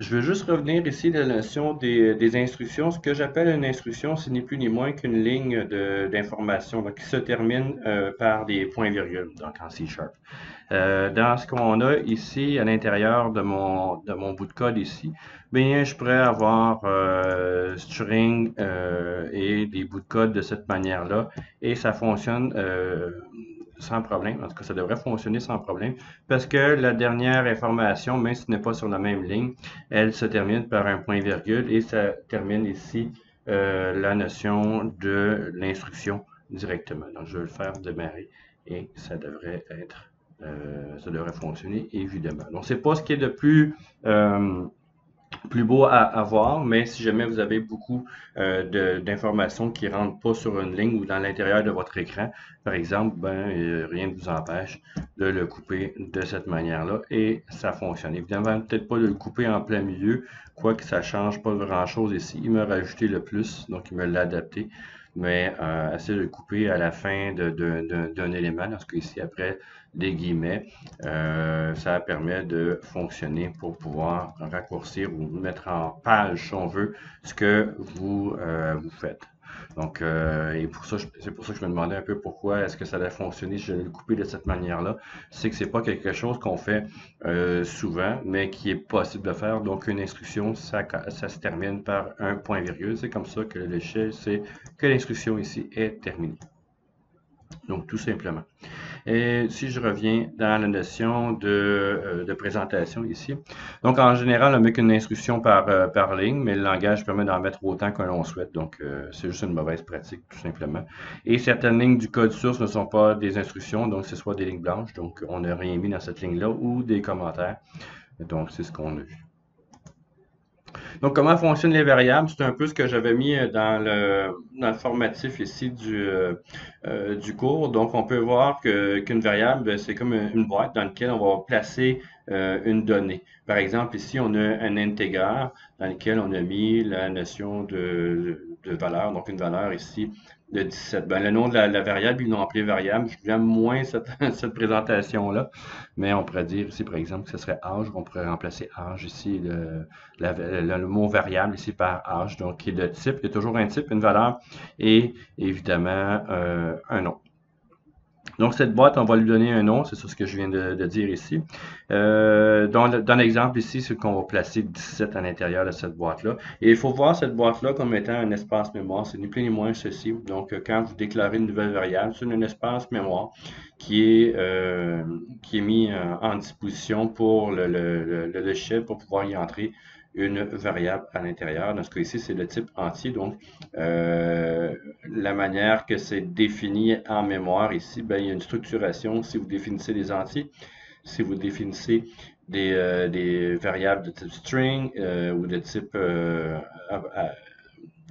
Je veux juste revenir ici à la notion des instructions. Ce que j'appelle une instruction, ce n'est plus ni moins qu'une ligne d'information qui se termine par des points-virgules, donc en C Sharp. Dans ce qu'on a ici à l'intérieur de mon bout de code ici, bien, je pourrais avoir string et des bouts de code de cette manière-là et ça fonctionne sans problème. En tout cas, ça devrait fonctionner sans problème parce que la dernière information, même si ce n'est pas sur la même ligne, elle se termine par un point-virgule et ça termine ici la notion de l'instruction directement. Donc, je vais le faire démarrer et ça devrait fonctionner évidemment. Donc, c'est pas ce qui est de plus beau à voir, mais si jamais vous avez beaucoup d'informations qui ne rentrent pas sur une ligne ou dans l'intérieur de votre écran, par exemple, ben, rien ne vous empêche de le couper de cette manière-là et ça fonctionne. Évidemment, peut-être pas de le couper en plein milieu, quoique ça ne change pas grand-chose ici. Il m'a rajouté le plus, donc il me l'a adapté, mais essayer de le couper à la fin d'un élément, dans ce cas-ci, après des guillemets, ça permet de fonctionner pour pouvoir raccourcir ou mettre en page, si on veut, ce que vous faites. Donc, et pour ça, c'est pour ça que je me demandais un peu pourquoi est-ce que ça allait fonctionner si je le coupé de cette manière-là. C'est que c'est pas quelque chose qu'on fait souvent, mais qui est possible de faire. Donc, une instruction, ça se termine par un point-virgule. C'est comme ça que le shell sait que l'instruction ici est terminée. Donc, tout simplement. Et si je reviens dans la notion de présentation ici, donc en général, on met qu'une instruction par ligne, mais le langage permet d'en mettre autant que l'on souhaite. Donc, c'est juste une mauvaise pratique, tout simplement. Et certaines lignes du code source ne sont pas des instructions, donc c'est soit des lignes blanches, donc on n'a rien mis dans cette ligne-là, ou des commentaires. Donc, c'est ce qu'on a vu. Donc, comment fonctionnent les variables? C'est un peu ce que j'avais mis dans le formatif ici du cours. Donc, on peut voir qu'une variable, ben, c'est comme une boîte dans laquelle on va placer une donnée. Par exemple, ici, on a un integer dans lequel on a mis la notion de valeur. Donc, une valeur ici de 17. Ben, le nom de la variable, ils l'ont appelé variable. J'aime moins cette présentation-là, mais on pourrait dire ici, par exemple, que ce serait âge. On pourrait remplacer âge ici, le mot variable ici par âge, donc qui est de type. Il y a toujours un type, une valeur et évidemment un nom. Donc, cette boîte, on va lui donner un nom, c'est ça ce que je viens de dire ici. Dans l'exemple ici, c'est qu'on va placer 17 à l'intérieur de cette boîte-là. Et il faut voir cette boîte-là comme étant un espace mémoire, c'est ni plus ni moins ceci. Donc, quand vous déclarez une nouvelle variable, c'est un espace mémoire qui est mis en disposition pour le logiciel pour pouvoir y entrer une variable à l'intérieur. Dans ce cas ici, c'est le type entier. Donc, la manière que c'est défini en mémoire ici, ben, il y a une structuration si vous définissez des entiers, si vous définissez des variables de type string ou de type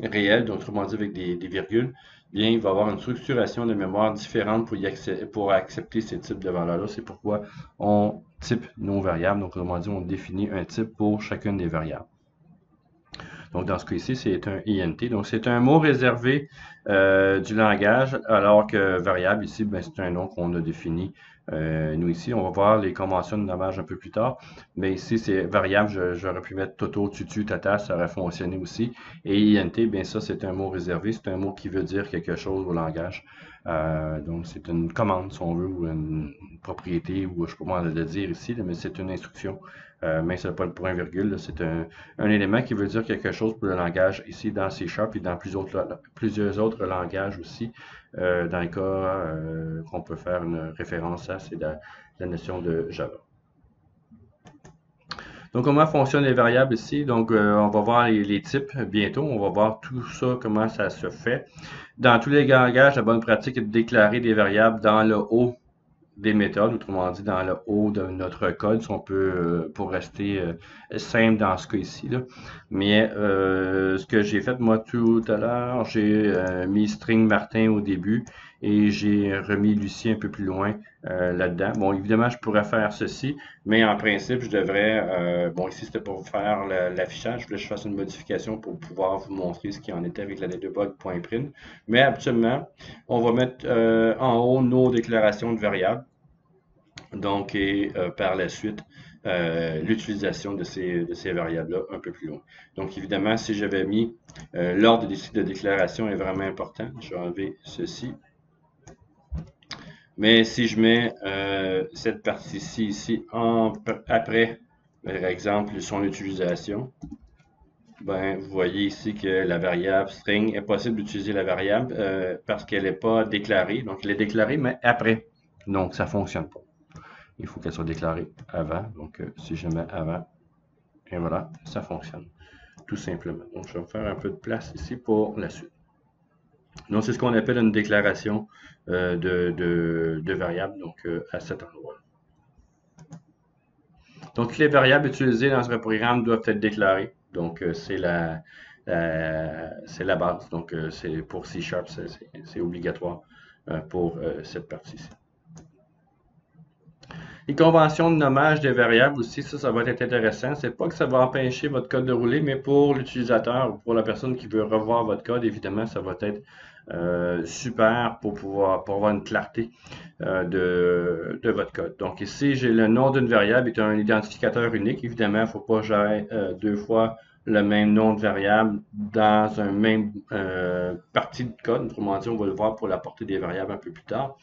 réel, donc autrement dit avec des virgules, bien, il va y avoir une structuration de mémoire différente pour accepter ces types de valeurs-là. C'est pourquoi on type nos variables, donc autrement dit, on définit un type pour chacune des variables. Donc, dans ce cas-ci, c'est un INT. Donc, c'est un mot réservé du langage, alors que variable, ici, ben, c'est un nom qu'on a défini. Nous, ici, on va voir les conventions de nommage un peu plus tard. Mais ici, c'est variable. J'aurais pu mettre toto, tutu, tata, ça aurait fonctionné aussi. Et INT, bien ça, c'est un mot réservé. C'est un mot qui veut dire quelque chose au langage. Donc, c'est une commande, si on veut, ou une propriété, ou je ne sais pas comment le dire ici, mais c'est une instruction. Mais ce n'est pas le point-virgule, c'est un élément qui veut dire quelque chose pour le langage ici dans C# et dans plusieurs autres langages aussi. Dans le cas qu'on peut faire une référence à, c'est la notion de Java. Donc, comment fonctionnent les variables ici? Donc, on va voir les types bientôt. On va voir tout ça, comment ça se fait. Dans tous les langages, la bonne pratique est de déclarer des variables dans le haut des méthodes, autrement dit dans le haut de notre code, si on peut, pour rester simple dans ce cas ici. Là. Mais ce que j'ai fait moi tout à l'heure, j'ai mis string Martin au début et j'ai remis Lucie un peu plus loin là-dedans. Bon, évidemment, je pourrais faire ceci, mais en principe, je devrais, bon, ici c'était pour faire l'affichage, je voulais que je fasse une modification pour pouvoir vous montrer ce qui en était avec la ladybug.print. Mais habituellement, on va mettre en haut nos déclarations de variables. Donc, et par la suite, l'utilisation de ces variables-là un peu plus loin. Donc, évidemment, si j'avais mis l'ordre des cycles de déclaration est vraiment important. Je vais enlever ceci. Mais si je mets cette partie-ci ici après, par exemple, son utilisation, ben, vous voyez ici que la variable string est possible d'utiliser la variable parce qu'elle n'est pas déclarée. Donc, elle est déclarée, mais après. Donc, ça ne fonctionne pas. Il faut qu'elle soit déclarée avant. Donc, si je mets avant, et voilà, ça fonctionne. Tout simplement. Donc, je vais me faire un peu de place ici pour la suite. Donc, c'est ce qu'on appelle une déclaration de variable, donc à cet endroit. Donc, toutes les variables utilisées dans un programme doivent être déclarées. Donc, c'est la base. Donc, c'est pour C#, c'est obligatoire pour cette partie-ci. Les conventions de nommage des variables aussi, ça va être intéressant. C'est pas que ça va empêcher votre code de rouler, mais pour l'utilisateur ou pour la personne qui veut revoir votre code, évidemment, ça va être super pour avoir une clarté de votre code. Donc ici, j'ai le nom d'une variable est un identificateur unique. Évidemment, il ne faut pas que j'aille deux fois le même nom de variable dans un même partie de code. Autrement dit, on va le voir pour la portée des variables un peu plus tard.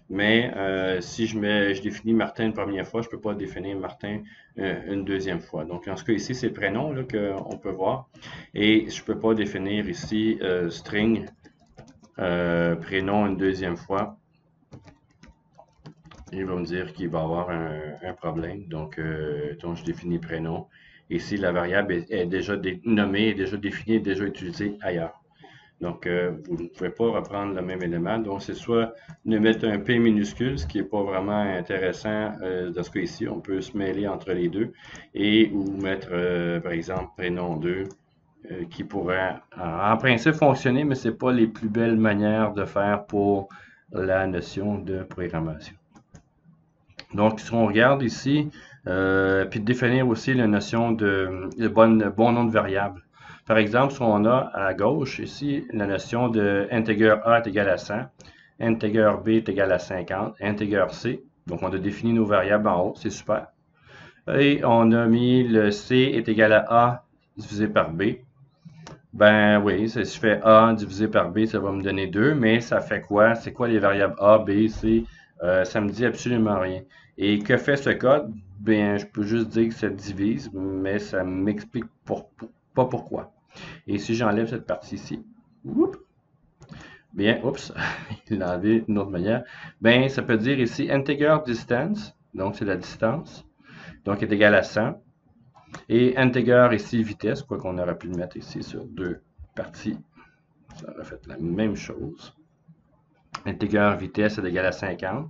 Mais si je définis Martin une première fois, je ne peux pas définir Martin une deuxième fois. Donc, en ce cas ici, c'est le prénom qu'on peut voir. Et je ne peux pas définir ici string prénom une deuxième fois. Il va me dire qu'il va avoir un problème. Donc, je définis prénom. Ici, la variable est déjà nommée, est déjà définie, est déjà utilisée ailleurs. Donc, vous ne pouvez pas reprendre le même élément. Donc, c'est soit de mettre un P minuscule, ce qui n'est pas vraiment intéressant dans ce cas ici. On peut se mêler entre les deux. Et ou mettre, par exemple, prénom 2, qui pourrait en principe fonctionner, mais ce n'est pas les plus belles manières de faire pour la notion de programmation. Donc, si on regarde ici, puis de définir aussi la notion de bon nom de variable. Par exemple, si on a à gauche ici la notion de integer A est égal à 100, integer B est égal à 50, integer C. Donc, on a défini nos variables en haut, c'est super. Et on a mis le C est égal à A divisé par B. Ben oui, si je fais A divisé par B, ça va me donner 2, mais ça fait quoi? C'est quoi les variables A, B, C? Ça me dit absolument rien. Et que fait ce code? Bien, je peux juste dire que ça divise, mais ça ne m'explique pas pourquoi. Et si j'enlève cette partie-ci, bien, oups, il l'a enlevé d'une autre manière. Bien, ça peut dire ici integer distance, donc c'est la distance, donc est égal à 100. Et integer ici vitesse, quoi qu'on aurait pu le mettre ici sur deux parties. Ça aurait fait la même chose. Integer vitesse est égal à 50.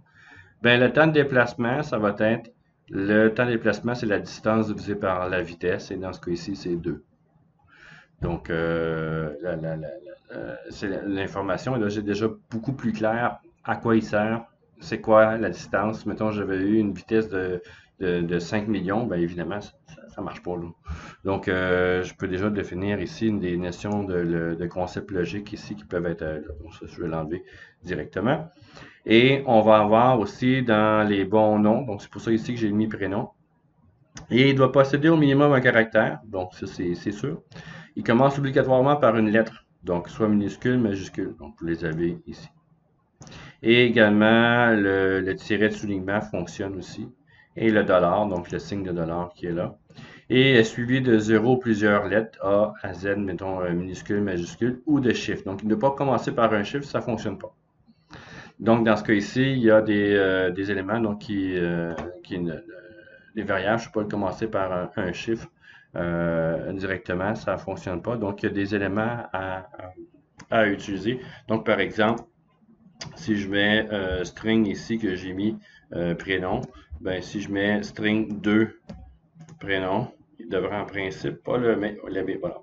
Bien, le temps de déplacement, ça va être, le temps de déplacement, c'est la distance divisée par la vitesse, et dans ce cas ici, c'est 2. Donc, l'information est déjà beaucoup plus claire à quoi il sert, c'est quoi la distance. Mettons, j'avais eu une vitesse de 5 millions, bien évidemment, ça ne marche pas là. Donc, je peux déjà définir ici des notions de concepts logiques ici qui peuvent être là. Donc, ça, je vais l'enlever directement. Et on va avoir aussi dans les bons noms, donc c'est pour ça ici que j'ai mis prénom. Et il doit posséder au minimum un caractère, donc ça c'est sûr. Il commence obligatoirement par une lettre, donc soit minuscule, majuscule, donc vous les avez ici. Et également, le tiret de soulignement fonctionne aussi. Et le dollar, donc le signe de dollar qui est là. Et est suivi de 0 plusieurs lettres, A à Z, mettons minuscule, majuscule, ou de chiffres. Donc il ne doit pas commencer par un chiffre, ça ne fonctionne pas. Donc dans ce cas ici, il y a des éléments donc, les variables, je ne peux pas le commencer par un chiffre directement, ça ne fonctionne pas. Donc il y a des éléments à utiliser. Donc par exemple, si je mets string ici que j'ai mis prénom, ben si je mets string 2 prénom, il devrait en principe pas le mettre. Voilà.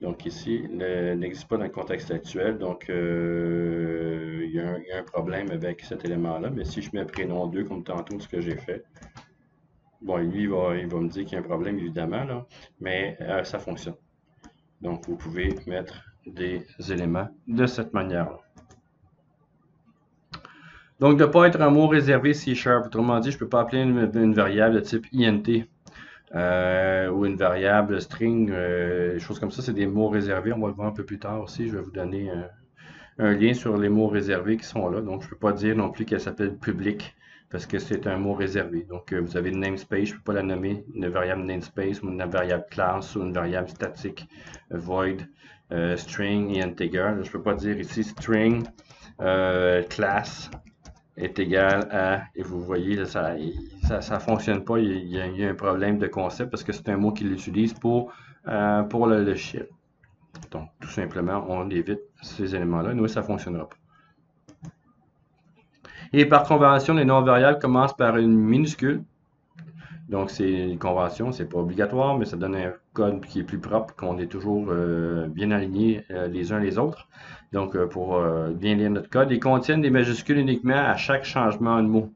Donc ici, n'existe pas dans le contexte actuel, donc il y a un problème avec cet élément-là. Mais si je mets prénom 2 comme tantôt ce que j'ai fait, bon, lui, il va me dire qu'il y a un problème évidemment, là, mais ça fonctionne. Donc vous pouvez mettre des éléments de cette manière-là. Donc, de ne pas être un mot réservé C#. Autrement dit, je ne peux pas appeler une variable de type int ou une variable string, des choses comme ça, c'est des mots réservés. On va le voir un peu plus tard aussi. Je vais vous donner un lien sur les mots réservés qui sont là. Donc, je ne peux pas dire non plus qu'elle s'appelle public parce que c'est un mot réservé. Donc, vous avez une namespace, je ne peux pas la nommer une variable namespace ou une variable class ou une variable statique, void, string et integer. Je ne peux pas dire ici string class est égal à, et vous voyez, là, ça fonctionne pas, il y a un problème de concept parce que c'est un mot qu'il utilise pour le logiciel. Donc, tout simplement, on évite ces éléments-là. Nous, ça ne fonctionnera pas. Et par convention, les noms variables commencent par une minuscule. Donc, c'est une convention, c'est pas obligatoire, mais ça donne un code qui est plus propre, qu'on est toujours bien alignés les uns les autres. Donc, pour bien lire notre code, ils contiennent des majuscules uniquement à chaque changement de mot.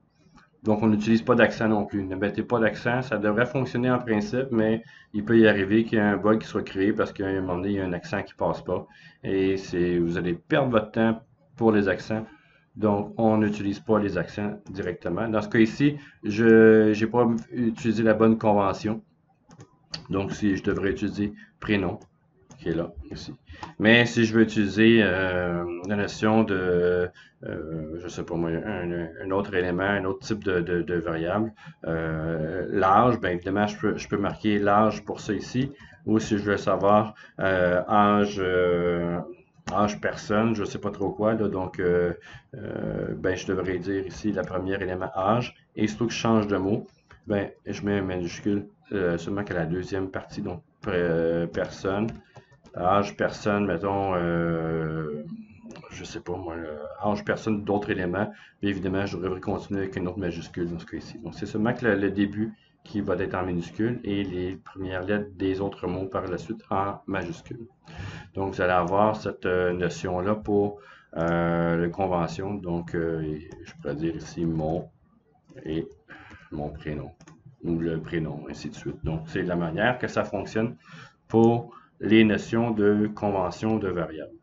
Donc, on n'utilise pas d'accent non plus. Ne mettez pas d'accent. Ça devrait fonctionner en principe, mais il peut y arriver qu'il y ait un bug qui soit créé parce qu'à un moment donné, il y a un accent qui passe pas. Et vous allez perdre votre temps pour les accents. Donc, on n'utilise pas les accents directement. Dans ce cas ici, je n'ai pas utilisé la bonne convention. Donc, si je devrais utiliser prénom, qui est là, ici. Mais si je veux utiliser la notion de, je sais pas moi, un autre élément, un autre type de variable, l'âge, bien évidemment, je peux marquer l'âge pour ça ici. Ou si je veux savoir âge, âge personne, je sais pas trop quoi, là, donc ben, je devrais dire ici le premier élément âge. Et surtout que je change de mot, ben, je mets un majuscule seulement qu'à la deuxième partie, donc personne. Âge, personne, mettons, je sais pas moi, âge, personne, d'autres éléments. Puis évidemment, je devrais continuer avec une autre majuscule dans ce cas-ci. Donc, c'est seulement que le début qui va être en minuscule et les premières lettres des autres mots par la suite en majuscule. Donc, vous allez avoir cette notion-là pour la convention. Donc, je pourrais dire ici mon et mon prénom ou le prénom, ainsi de suite. Donc, c'est la manière que ça fonctionne pour les notions de convention de variables.